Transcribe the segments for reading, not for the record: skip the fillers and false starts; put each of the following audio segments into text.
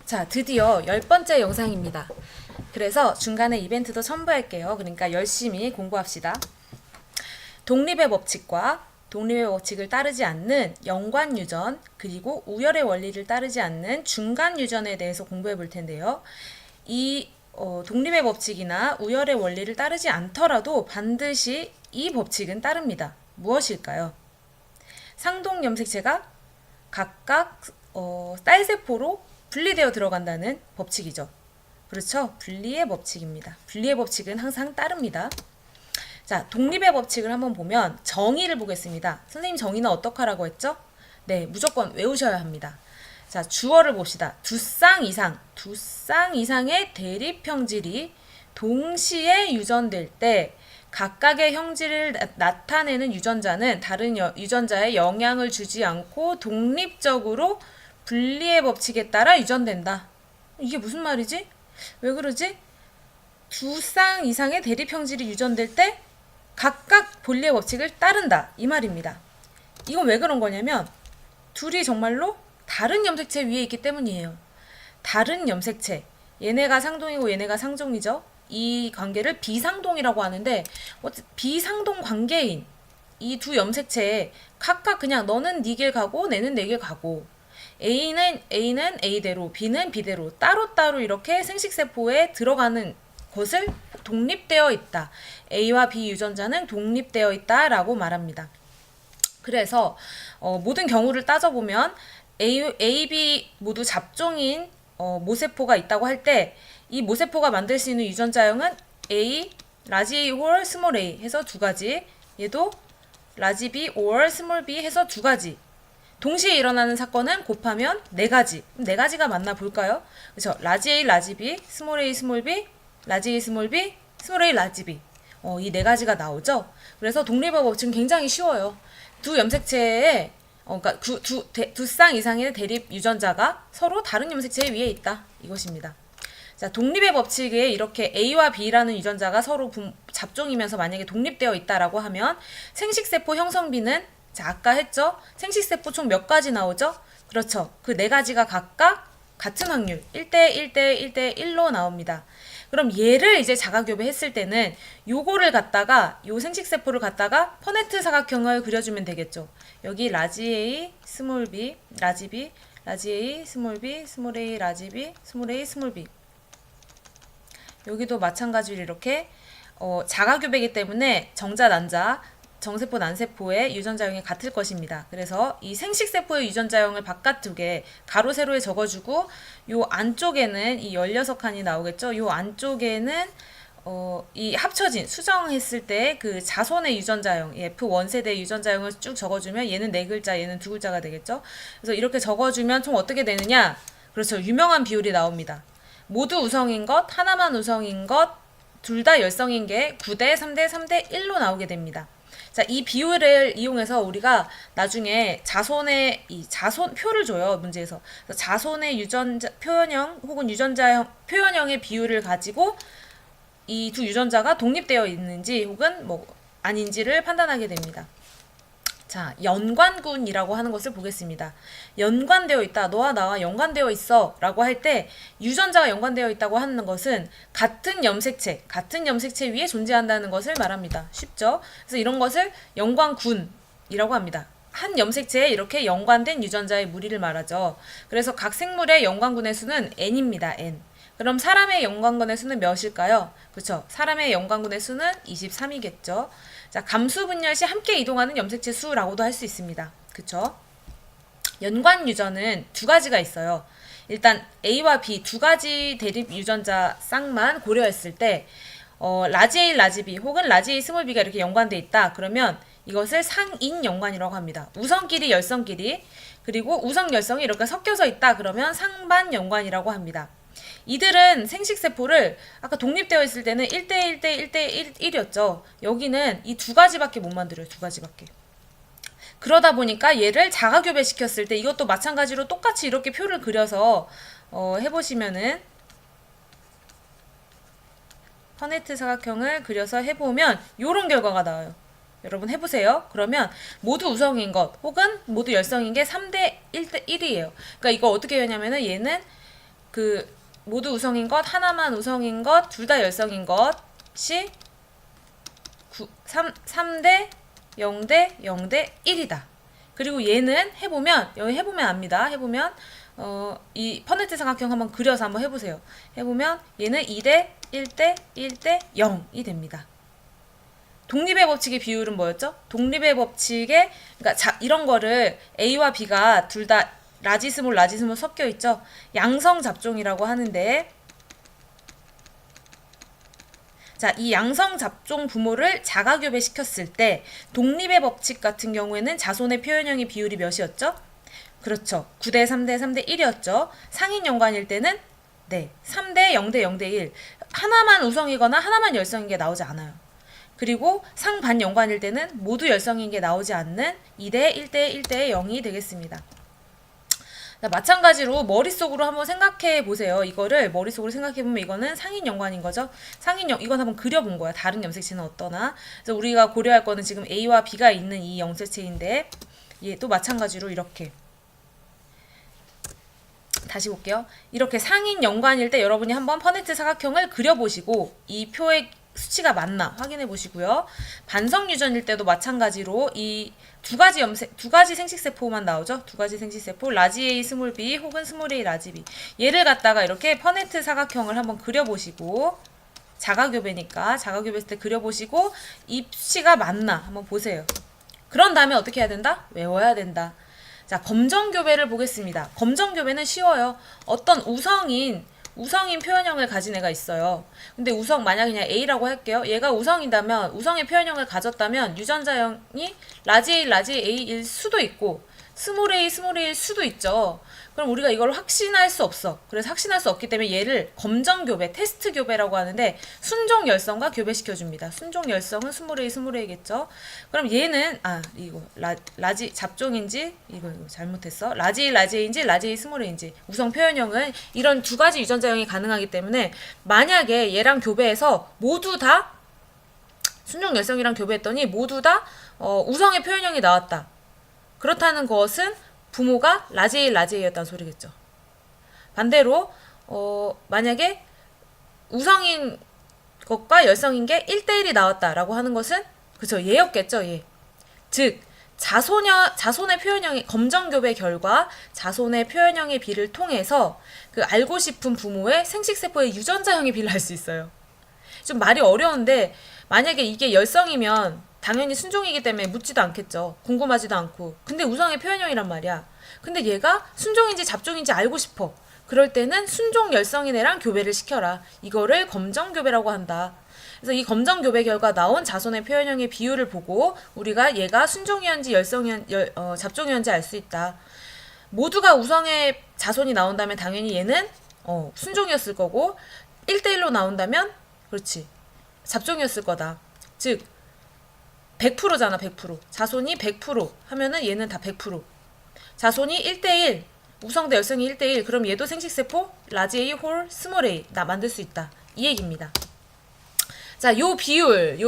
자, 드디어 10번째 영상입니다. 그래서 중간에 이벤트도 첨부할게요. 그러니까 열심히 공부합시다. 독립의 법칙과 독립의 법칙을 따르지 않는 연관유전, 그리고 우열의 원리를 따르지 않는 중간유전에 대해서 공부해 볼 텐데요. 이 독립의 법칙이나 우열의 원리를 따르지 않더라도 반드시 이 법칙은 따릅니다. 무엇일까요? 상동 염색체가 각각 쌀세포로 분리되어 들어간다는 법칙이죠. 그렇죠? 분리의 법칙입니다. 분리의 법칙은 항상 따릅니다. 자, 독립의 법칙을 한번 보면 정의를 보겠습니다. 선생님 정의는 어떻게 하라고 했죠? 네, 무조건 외우셔야 합니다. 자, 주어를 봅시다. 두 쌍 이상의 대립 형질이 동시에 유전될 때 각각의 형질을 나타내는 유전자는 다른 유전자에 영향을 주지 않고 독립적으로 분리의 법칙에 따라 유전된다. 이게 무슨 말이지? 왜 그러지? 두 쌍 이상의 대립 형질이 유전될 때 각각 분리의 법칙을 따른다. 이 말입니다. 이건 왜 그런 거냐면 둘이 정말로 다른 염색체 위에 있기 때문이에요. 다른 염색체. 얘네가 상동이고 얘네가 상종이죠. 이 관계를 비상동이라고 하는데 비상동 관계인 이 두 염색체에 각각 그냥 너는 네 길 가고 내는 내 길 가고 A는 A대로 B는 B대로 따로따로 이렇게 생식세포에 들어가는 것을 독립되어 있다. A와 B 유전자는 독립되어 있다라고 말합니다. 그래서 모든 경우를 따져보면 A, B 모두 잡종인 모세포가 있다고 할 때 이 모세포가 만들 수 있는 유전자형은 A, 라지 A or 스몰 a 해서 두 가지, 얘도 라지 B or 스몰 b 해서 두 가지. 동시에 일어나는 사건은 곱하면 네 가지. 네 가지가 맞나 볼까요? 그렇죠. 라지 A, 라지 B, 스몰 a, 스몰 b, 라지 A, 스몰 b, 스몰 a, 라지 b. 이 네 가지가 나오죠. 그래서 독립의 법칙은 굉장히 쉬워요. 두 염색체에 그러니까 두 쌍 이상의 대립 유전자가 서로 다른 염색체 위에 있다. 이것입니다. 자, 독립의 법칙에 이렇게 A와 B라는 유전자가 서로 잡종이면서 만약에 독립되어 있다라고 하면 생식세포 형성비는 자, 아까 했죠? 생식세포 총 몇 가지 나오죠? 그렇죠. 그 네 가지가 각각 같은 확률 1대1, 1대1, 1대1로 나옵니다. 그럼 얘를 이제 자가교배 했을 때는 요거를 갖다가 요 생식세포를 갖다가 퍼네트 사각형을 그려주면 되겠죠. 여기 라지 A, 스몰 b, 라지 B, 라지 A, 스몰 b, 스몰 a, 라지 B, 스몰 a, 스몰 b. 여기도 마찬가지로 이렇게 자가교배이기 때문에 정자, 난자, 정세포, 난세포의 유전자형이 같을 것입니다. 그래서 이 생식세포의 유전자형을 바깥쪽에 가로, 세로에 적어주고 요 안쪽에는 이 16칸이 나오겠죠. 요 안쪽에는 이 합쳐진 수정했을 때 그 자손의 유전자형 F1 세대 유전자형을 쭉 적어주면 얘는 네 글자, 얘는 두 글자가 되겠죠. 그래서 이렇게 적어주면 총 어떻게 되느냐? 그렇죠. 유명한 비율이 나옵니다. 모두 우성인 것, 하나만 우성인 것, 둘 다 열성인 게 9대 3대 3대 1로 나오게 됩니다. 자, 이 비율을 이용해서 우리가 나중에 자손의 이 자손표를 줘요, 문제에서. 그래서 자손의 유전자 표현형 혹은 유전자형 표현형의 비율을 가지고 이 두 유전자가 독립되어 있는지 혹은 뭐 아닌지를 판단하게 됩니다. 자, 연관군이라고 하는 것을 보겠습니다. 연관되어 있다. 너와 나와 연관되어 있어. 라고 할 때 유전자가 연관되어 있다고 하는 것은 같은 염색체 위에 존재한다는 것을 말합니다. 쉽죠? 그래서 이런 것을 연관군이라고 합니다. 한 염색체에 이렇게 연관된 유전자의 무리를 말하죠. 그래서 각 생물의 연관군의 수는 n입니다. n. 그럼 사람의 연관군의 수는 몇일까요? 그렇죠. 사람의 연관군의 수는 23이겠죠. 자, 감수 분열 시 함께 이동하는 염색체 수라고도 할 수 있습니다. 그쵸? 연관 유전은 두 가지가 있어요. 일단 A와 B 두 가지 대립 유전자 쌍만 고려했을 때 라지 A, 라지 B 혹은 라지 A, 스몰 b가 이렇게 연관돼 있다. 그러면 이것을 상인 연관이라고 합니다. 우성끼리 열성끼리 그리고 우성 열성이 이렇게 섞여서 있다. 그러면 상반 연관이라고 합니다. 이들은 생식세포를 아까 독립되어 있을 때는 1대1, 1대1, 1이었죠. 여기는 이 두 가지밖에 못 만들어요. 두 가지밖에. 그러다 보니까 얘를 자가교배시켰을 때 이것도 마찬가지로 똑같이 이렇게 표를 그려서 해보시면은 퍼네트 사각형을 그려서 해보면 요런 결과가 나와요. 여러분 해보세요. 그러면 모두 우성인 것 혹은 모두 열성인 게 3대 1대 1이에요. 그러니까 이거 어떻게 하냐면은 얘는 그 모두 우성인 것, 하나만 우성인 것, 둘 다 열성인 것이 3대 0대 0대 1이다. 그리고 얘는 해보면 여기 해보면 압니다. 해보면 이 퍼네트 삼각형 한번 그려서 한번 해보세요. 해보면 얘는 2대 1대 1대 0이 됩니다. 독립의 법칙의 비율은 뭐였죠? 독립의 법칙에 그러니까 이런 거를 A와 B가 둘 다 라지 스몰 섞여 있죠. 양성 잡종이라고 하는데 자, 이 양성 잡종 부모를 자가교배 시켰을 때 독립의 법칙 같은 경우에는 자손의 표현형의 비율이 몇이었죠? 그렇죠. 9대 3대 3대 1이었죠. 상인 연관일 때는 네, 3대 0대 0대 1. 하나만 우성이거나 하나만 열성인 게 나오지 않아요. 그리고 상반 연관일 때는 모두 열성인 게 나오지 않는 2대 1대 1대 0이 되겠습니다. 자, 마찬가지로 머릿속으로 한번 생각해 보세요. 이거를 머릿속으로 생각해 보면 이거는 상인 연관인 거죠. 이건 한번 그려본 거야. 다른 염색체는 어떠나. 그래서 우리가 고려할 거는 지금 A와 B가 있는 이 염색체인데 얘도 마찬가지로 이렇게 다시 볼게요. 이렇게 상인 연관일 때 여러분이 한번 퍼네트 사각형을 그려보시고 이 표의 수치가 맞나 확인해 보시고요. 반성 유전일 때도 마찬가지로 이 두 가지 생식세포만 나오죠. 두 가지 생식세포 라지 A 스몰 b 혹은 스몰 a 라지 b. 얘를 갖다가 이렇게 퍼네트 사각형을 한번 그려보시고 자가교배니까 자가교배했을 때 그려보시고 이 수치가 맞나 한번 보세요. 그런 다음에 어떻게 해야 된다? 외워야 된다. 자, 검정교배를 보겠습니다. 검정교배는 쉬워요. 어떤 우성인 표현형을 가진 애가 있어요. 근데 만약에 그냥 A라고 할게요. 얘가 우성이라면, 우성의 표현형을 가졌다면 유전자형이 라지 A일 수도 있고 스몰 A일 수도 있죠. 그럼 우리가 이걸 확신할 수 없어. 그래서 확신할 수 없기 때문에 얘를 검정교배, 테스트 교배라고 하는데 순종 열성과 교배시켜줍니다. 순종 열성은 스몰 A겠죠. 그럼 얘는 이거 라지 잡종인지 이거 잘못했어. 라지 A인지 라지 A 스몰 A인지 우성 표현형은 이런 두 가지 유전자형이 가능하기 때문에 만약에 얘랑 교배해서 모두 다 순종 열성이랑 교배했더니 모두 다 우성의 표현형이 나왔다. 그렇다는 것은 부모가 라지 A였다는 소리겠죠. 반대로 만약에 우성인 것과 열성인 게 1대1이 나왔다라고 하는 것은 그쵸, 얘였겠죠. 얘. 즉 자손의 표현형의 검정교배 결과 자손의 표현형의 비를 통해서 그 알고 싶은 부모의 생식세포의 유전자형의 비를 알 수 있어요. 좀 말이 어려운데 만약에 이게 열성이면 당연히 순종이기 때문에 묻지도 않겠죠. 궁금하지도 않고. 근데 우성의 표현형이란 말이야. 근데 얘가 순종인지 잡종인지 알고 싶어. 그럴 때는 순종 열성인 애랑 교배를 시켜라. 이거를 검정교배라고 한다. 그래서 이 검정교배 결과 나온 자손의 표현형의 비율을 보고 우리가 얘가 순종이었는지 잡종이었는지 알 수 있다. 모두가 우성의 자손이 나온다면 당연히 얘는 순종이었을 거고 1대1로 나온다면 그렇지. 잡종이었을 거다. 즉 100%잖아. 100%. 자손이 100% 하면은 얘는 다 100%. 자손이 1대1, 우성 대 열성이 1대1, 그럼 얘도 생식세포 라지 A 홀 스몰 A 만들 수 있다. 이 얘기입니다. 자, 요 비율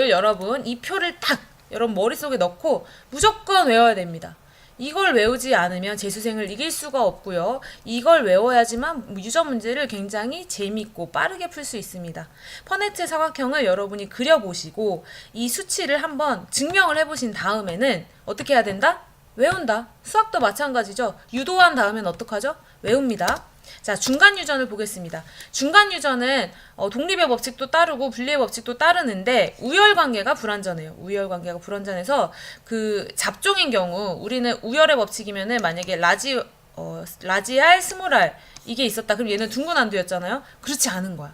여러분 이 표를 딱 여러분 머릿속에 넣고 무조건 외워야 됩니다. 이걸 외우지 않으면 재수생을 이길 수가 없고요. 이걸 외워야지만 유전 문제를 굉장히 재밌고 빠르게 풀 수 있습니다. 퍼네트 사각형을 여러분이 그려보시고 이 수치를 한번 증명을 해보신 다음에는 어떻게 해야 된다? 외운다. 수학도 마찬가지죠. 유도한 다음엔 어떡하죠? 외웁니다. 자, 중간 유전을 보겠습니다. 중간 유전은 독립의 법칙도 따르고 분리의 법칙도 따르는데 우열관계가 불완전해요. 우열관계가 불완전해서 그 잡종인 경우 우리는 우열의 법칙이면은 만약에 라지 R, 스몰 R 이게 있었다. 그럼 얘는 둥근 안두였잖아요. 그렇지 않은 거야.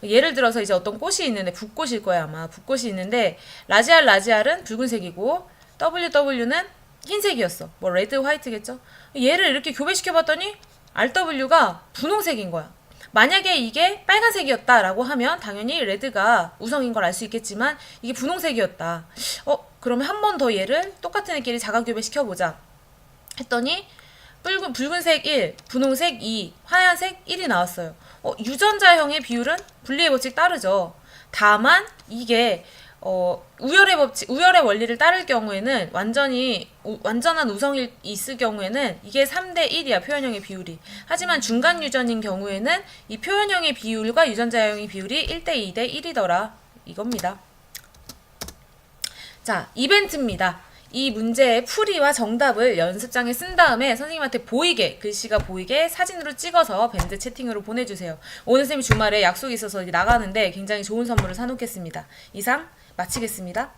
예를 들어서 이제 어떤 꽃이 있는데 붓꽃일 거야 아마. 붓꽃이 있는데 라지 R은 붉은색이고 WW는 흰색이었어. 뭐 레드 화이트겠죠. 얘를 이렇게 교배시켜 봤더니 RW가 분홍색인 거야. 만약에 이게 빨간색이었다라고 하면 당연히 레드가 우성인 걸 알 수 있겠지만 이게 분홍색이었다. 그러면 한 번 더 얘를 똑같은 애끼리 자가교배 시켜보자. 했더니 붉은색 1, 분홍색 2, 하얀색 1이 나왔어요. 유전자형의 비율은 분리의 법칙 따르죠. 다만 이게 우열의 원리를 따를 경우에는 완전한 우성이 있을 경우에는 이게 3대 1이야, 표현형의 비율이. 하지만 중간 유전인 경우에는 이 표현형의 비율과 유전자형의 비율이 1대 2대 1이더라. 이겁니다. 자, 이벤트입니다. 이 문제의 풀이와 정답을 연습장에 쓴 다음에 선생님한테 보이게, 글씨가 보이게 사진으로 찍어서 밴드 채팅으로 보내주세요. 오늘 쌤이 주말에 약속이 있어서 나가는데 굉장히 좋은 선물을 사놓겠습니다. 이상 마치겠습니다.